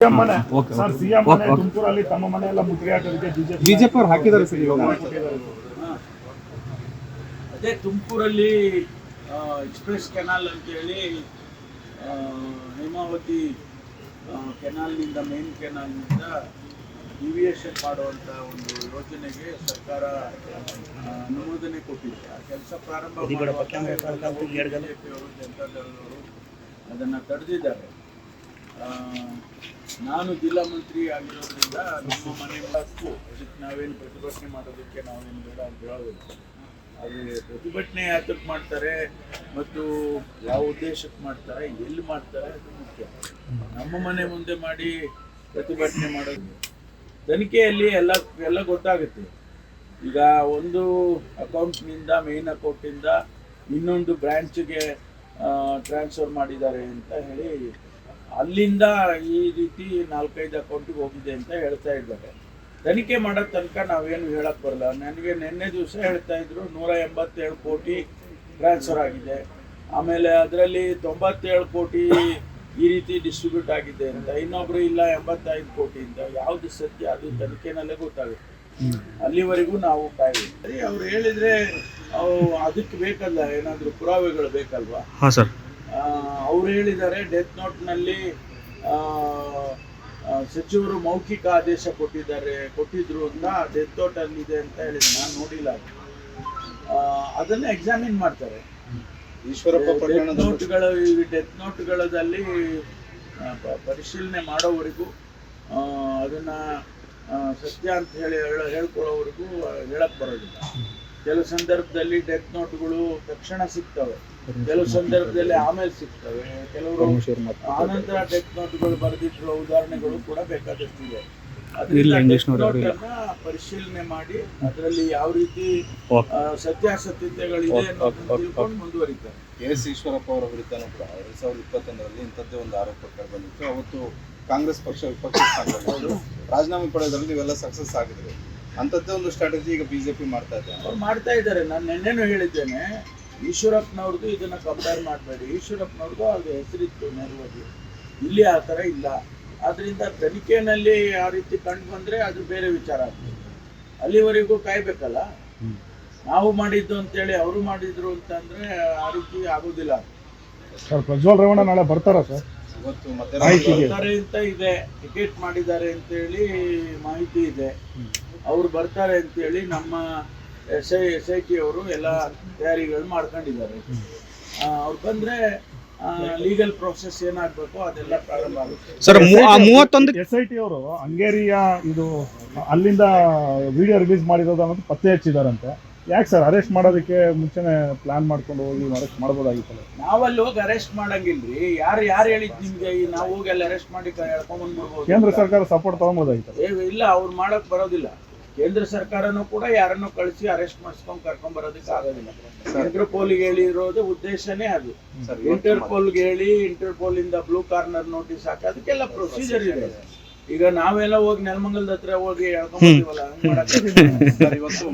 CM ಮನೆ sir, CM ಮನೆ ತುಮಕೂರಲ್ಲಿ ತಮ್ಮ ಮನೆ ಎಲ್ಲ ಮುದ್ರೆ ಹಾಕೋದಕ್ಕೆ ಬಿಜೆಪಿ ಅವರು ಹಾಕಿದ್ದಾರೆ ಸರ್. ಅದೇ ತುಮಕೂರಲ್ಲಿ ಎಕ್ಸ್ಪ್ರೆಸ್ ಕೆನಾಲ್ ಅಂತೇಳಿ ಹೇಮಾವತಿ ಕೆನಾಲ್ನಿಂದ ಮೇನ್ ಕೆನಾಲ್ನಿಂದ ಡಿವಿಯೇಷನ್ ಮಾಡುವಂಥ ಒಂದು ಯೋಜನೆಗೆ ಸರ್ಕಾರ ಅನುಮೋದನೆ ಕೊಟ್ಟಿದೆ. ಆ ಕೆಲಸ ಪ್ರಾರಂಭ ಬಿಜೆಪಿಯವರು ಜನತಾದಳದವರು ಅದನ್ನು ತಡೆದಿದ್ದಾರೆ. ನಾನು ಜಿಲ್ಲಾ ಮಂತ್ರಿ ಆಗಿರೋದ್ರಿಂದ ನಮ್ಮ ಮನೆ ಅದಕ್ಕೆ ನಾವೇನು ಪ್ರತಿಭಟನೆ ಮಾಡೋದಕ್ಕೆ ನಾವೇನು ಬೇಡ ಅಂತ ಹೇಳೋದಿಲ್ಲ. ಅದು ಪ್ರತಿಭಟನೆ ಯಾತಕ್ಕೆ ಮಾಡ್ತಾರೆ ಮತ್ತು ಯಾವ ಉದ್ದೇಶಕ್ಕೆ ಮಾಡ್ತಾರೆ, ಎಲ್ಲಿ ಮಾಡ್ತಾರೆ ಅದು ಮುಖ್ಯ. ನಮ್ಮ ಮನೆ ಮುಂದೆ ಮಾಡಿ ಪ್ರತಿಭಟನೆ ಮಾಡೋದು ತನಿಖೆಯಲ್ಲಿ ಎಲ್ಲ ಗೊತ್ತಾಗುತ್ತೆ. ಈಗ ಒಂದು ಅಕೌಂಟ್ನಿಂದ ಮೇನ್ ಅಕೌಂಟಿಂದ ಇನ್ನೊಂದು ಬ್ರ್ಯಾಂಚ್ಗೆ ಟ್ರಾನ್ಸ್ಫರ್ ಮಾಡಿದ್ದಾರೆ ಅಂತ ಹೇಳಿ ಅಲ್ಲಿಂದ ಈ ರೀತಿ 4-5 ಅಕೌಂಟಿಗೆ ಹೋಗಿದೆ ಅಂತ ಹೇಳ್ತಾ ಇದ್ದಾರೆ. ತನಿಖೆ ಮಾಡೋ ತನಕ ನಾವೇನು ಹೇಳಕ್ಕೆ ಬರಲ್ಲ. ನನಗೆ ನಿನ್ನೆ ದಿವಸ ಹೇಳ್ತಾ ಇದ್ರು 187 ಕೋಟಿ ಟ್ರಾನ್ಸ್ಫರ್ ಆಗಿದೆ, ಆಮೇಲೆ ಅದರಲ್ಲಿ 97 ಕೋಟಿ ಈ ರೀತಿ ಡಿಸ್ಟ್ರಿಬ್ಯೂಟ್ ಆಗಿದೆ ಅಂತ, ಇನ್ನೊಬ್ರು ಇಲ್ಲ 85 ಕೋಟಿಯಿಂದ. ಯಾವುದು ಸತ್ಯ ಅದು ತನಿಖೆನಲ್ಲೇ ಗೊತ್ತಾಗುತ್ತೆ. ಅಲ್ಲಿವರೆಗೂ ನಾವು ಕಾಯ್ತೀವಿ. ಅವ್ರು ಹೇಳಿದ್ರೆ ಅದಕ್ಕೆ ಬೇಕಲ್ಲ, ಏನಾದರೂ ಪುರಾವೆಗಳು ಬೇಕಲ್ವಾ? ಹಾಂ ಸರ್. ಅವ್ರು ಹೇಳಿದ್ದಾರೆ ಡೆತ್ ನೋಟ್ನಲ್ಲಿ ಸಚಿವರು ಮೌಖಿಕ ಆದೇಶ ಕೊಟ್ಟಿದ್ರು ಅಂತ ಡೆತ್ ನೋಟ್ ಅಲ್ಲಿದೆ ಅಂತ ಹೇಳಿದ್ರು. ನಾನು ನೋಡಿಲ್ಲ. ಅದನ್ನ ಎಕ್ಸಾಮಿನ್ ಮಾಡ್ತಾರೆ. ಡೆತ್ ನೋಟ್ಗಳಲ್ಲಿ ಪರಿಶೀಲನೆ ಮಾಡೋವರೆಗೂ ಅದನ್ನ ಸತ್ಯ ಅಂತ ಹೇಳ್ಕೊಳ್ಳೋವರೆಗೂ ಹೇಳಕ್ ಬರೋದಿಲ್ಲ. ಕೆಲವು ಸಂದರ್ಭದಲ್ಲಿ ಡೆತ್ ನೋಟ್ಗಳು ತಕ್ಷಣ ಸಿಗ್ತವೆ, ಕೆಲವು ಸಂದರ್ಭದಲ್ಲಿ ಆಮೇಲೆ ಸಿಗ್ತವೆ, ಕೆಲವರು ಆನಂತರ ಡೆತ್ ನೋಟ್ಗಳು ಬರೆದಿಟ್ಟಿರೋ ಉದಾಹರಣೆಗಳು ಕೂಡ ಬೇಕಾದಷ್ಟಿದೆ. ಪರಿಶೀಲನೆ ಮಾಡಿ ಅದರಲ್ಲಿ ಯಾವ ರೀತಿ ಸತ್ಯಾಸತ್ಯತೆಗಳಿದೆ ತಿಳ್ಕೊಂಡು ಮುಂದುವರಿತಾರೆ. ಎಸ್ ಈಶ್ವರಪ್ಪ ಅವರ ವಿರುದ್ಧನೂ ಕೂಡ 2021ರಲ್ಲಿ ಇಂಥದ್ದೇ ಒಂದು ಆರೋಪ ಬಂದಿತ್ತು. ಅವತ್ತು ಕಾಂಗ್ರೆಸ್ ಪಕ್ಷ ವಿಪಕ್ಷ ಸ್ಥಾನದಲ್ಲಿ ರಾಜೀನಾಮೆ ಪಡೆಯೋದ್ರಲ್ಲಿ ನೀವೆಲ್ಲ ಸಕ್ಸಸ್ ಆಗಿದ್ರು. ಅಂಥದ್ದೇ ಒಂದು ಸ್ಟ್ರಾಟಜಿ ಈಗ ಬಿಜೆಪಿ ಮಾಡ್ತಾ ಇದ್ದಾರೆ. ಅವ್ರು ಮಾಡ್ತಾ ಇದ್ದಾರೆ. ನಾನು ನಿನ್ನೆನೂ ಹೇಳಿದ್ದೇನೆ, ಈಶ್ವರಪ್ಪನವ್ರದ್ದು ಇದನ್ನ ಕಂಪೇರ್ ಮಾಡಬೇಡಿ. ಈಶ್ವರಪ್ಪನವ್ರದ್ದು ಅದು ಹೆಸರಿತ್ತು ನೆರವಾಗಿ, ಇಲ್ಲಿ ಆ ಥರ ಇಲ್ಲ. ಆದ್ರಿಂದ ತನಿಖೆಯಲ್ಲಿ ಆ ರೀತಿ ಕಂಡು ಬಂದ್ರೆ ಅದು ಬೇರೆ ವಿಚಾರ ಆಗ್ತದೆ. ಅಲ್ಲಿವರೆಗೂ ಕಾಯ್ಬೇಕಲ್ಲ. ನಾವು ಮಾಡಿದ್ದು ಅಂತೇಳಿ ಅವರು ಮಾಡಿದ್ರು ಅಂತಂದ್ರೆ ಆ ರೀತಿ ಆಗೋದಿಲ್ಲ. ಸರ್, ಪ್ರಜ್ವಲ್ ರೇವಣ್ಣ ನಾಳೆ ಬರ್ತಾರಾ ಸರ್? ಇವತ್ತು ಬರ್ತಾರೆ ಅಂತ ಇದೆ, ಟಿಕೆಟ್ ಮಾಡಿದ್ದಾರೆ ಅಂತೇಳಿ ಮಾಹಿತಿ ಇದೆ. ಅವ್ರು ಬರ್ತಾರೆ ಅಂತೇಳಿ ನಮ್ಮ SIT ಅವರು ಎಲ್ಲ ತಯಾರಿಗಳು ಮಾಡ್ಕೊಂಡಿದ್ದಾರೆ. ಅವ್ರು ಬಂದ್ರೆ ಲೀಗಲ್ ಪ್ರೊಸೆಸ್ ಏನಾಗಬೇಕು ಅದೆಲ್ಲ ಪ್ರಾರಂಭ ಆಗುತ್ತೆ. ಸರ್, 31 SIT ಅವರು ಹಂಗೇರಿಯ ಇದು ಅಲ್ಲಿಂದ ವಿಡಿಯೋ ರಿಲೀಸ್ ಮಾಡಿರೋದು ಅನ್ನೋದು ಪತ್ತೆ ಹಚ್ಚಿದಾರಂತೆ. ಯಾಕೆ ಸರ್ ಅರೆಸ್ಟ್ ಮಾಡೋದಕ್ಕೆ ಮುಂಚೆನೆ ಪ್ಲಾನ್ ಮಾಡ್ಕೊಂಡು ಹೋಗಿ ಅರೆಸ್ಟ್ ಮಾಡ್ಬೋದಾಗಿತ್ತಲ್ಲ? ನಾವಲ್ಲಿ ಹೋಗಿ ಅರೆಸ್ಟ್ ಮಾಡಂಗಿಲ್ರಿ. ಯಾರು ಹೇಳಿದ್ ನಿಮ್ಗೆ? ನಾವು ಹೋಗಿ ಅಲ್ಲಿ ಅರೆಸ್ಟ್ ಮಾಡಿ ಹೇಳ್ಕೊಂಡ್ಬಂದ್ಬಿಡ್ಬೋದು. ಕೇಂದ್ರ ಸರ್ಕಾರ ಸಪೋರ್ಟ್ ತಗೊಂಬೋದಾಗಿತ್ತು. ಇಲ್ಲ, ಅವ್ರು ಮಾಡಕ್ ಬರೋದಿಲ್ಲ. ಕೇಂದ್ರ ಸರ್ಕಾರನೂ ಕೂಡ ಯಾರನ್ನು ಕಳಿಸಿ ಅರೆಸ್ಟ್ ಮಾಡಿಸ್ಕೊಂಡು ಕರ್ಕೊಂಡ್ ಬರೋದಕ್ಕೆ ಆಗೋದಿಲ್ಲ. ಇಂಟರ್ಪೋಲ್ಗೆ ಹೇಳಿರೋದು ಉದ್ದೇಶನೇ ಅದು. ಇಂಟರ್ಪೋಲ್ಗೆ ಹೇಳಿ ಇಂಟರ್ಪೋಲ್ ಇಂದ ಬ್ಲೂ ಕಾರ್ನರ್ ನೋಟಿಸ್ ಹಾಕೋದಕ್ಕೆಲ್ಲ ಪ್ರೊಸೀಜರ್ ಇದೆ. ಈಗ ನಾವೆಲ್ಲ ಹೋಗಿ ನೆಲಮಂಗಲದ ಹತ್ರ ಹೋಗಿ ಹೇಳ್ಕೊಂಡ್ಬರ್ತೀವಲ್ಲ, ಇವತ್ತು